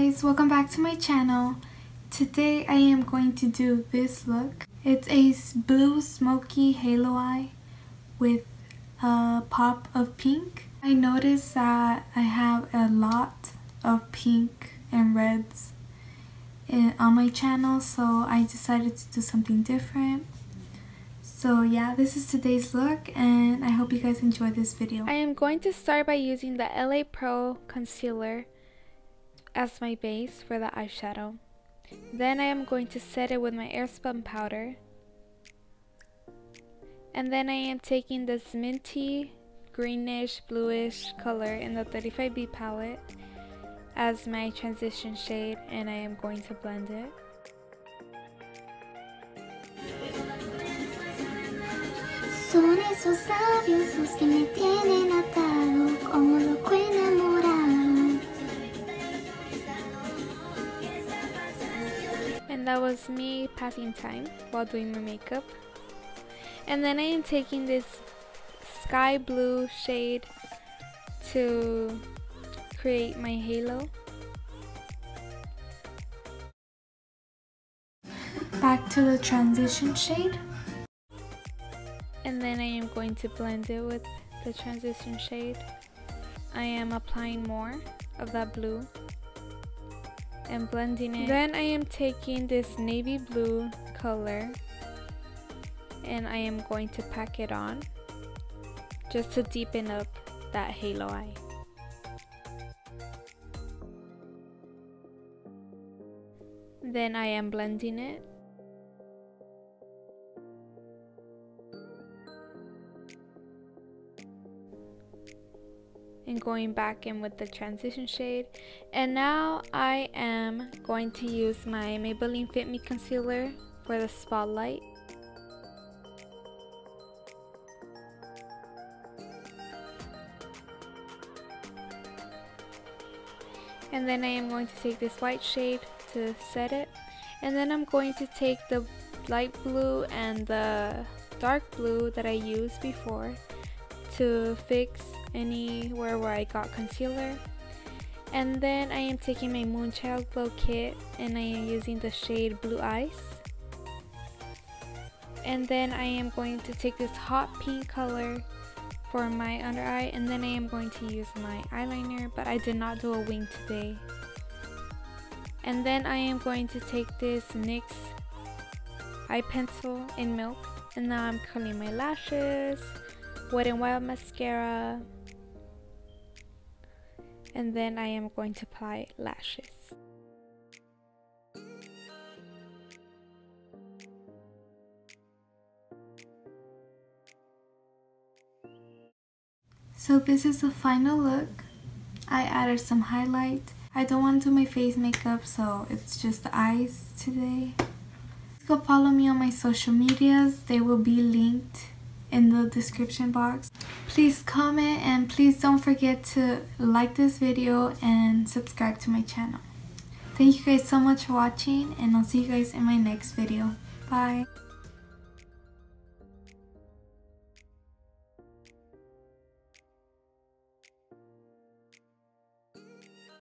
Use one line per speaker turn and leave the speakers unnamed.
guys, welcome back to my channel. Today I am going to do this look. It's a blue smoky halo eye with a pop of pink. I noticed that I have a lot of pink and reds on my channel, so I decided to do something different. So yeah, this is today's look and I hope you guys enjoy this video. I am going to start by using the LA Pro concealer as my base for the eyeshadow. Then I am going to set it with my airspun powder. And then I am taking this minty, greenish, bluish color in the 35b palette as my transition shade, and I am going to blend it.
Son esos labios los que me tienen atado como loco enamorado.
And that was me passing time while doing my makeup. And then I am taking this sky blue shade to create my halo. Back to the transition shade. And then I am going to blend it with the transition shade. I am applying more of that blue and blending it. Then I am taking this navy blue color and I am going to pack it on just to deepen up that halo eye. Then I am blending it. And going back in with the transition shade. And now I am going to use my Maybelline Fit Me Concealer for the spotlight. And then I am going to take this white shade to set it. And then I'm going to take the light blue and the dark blue that I used before to fix anywhere where I got concealer. And then I am taking my Moonchild Glow Kit and I am using the shade Blue Ice. And then I am going to take this hot pink color for my under eye, and then I am going to use my eyeliner, but I did not do a wing today. And then I am going to take this NYX eye pencil in milk, and now I'm curling my lashes, Wet n Wild mascara, and then I am going to apply lashes. So this is the final look. I added some highlight. I don't want to do my face makeup, so it's just the eyes today. Go follow me on my social medias. They will be linked in the description box. Please comment and please don't forget to like this video and subscribe to my channel. Thank you guys so much for watching, and I'll see you guys in my next video. Bye.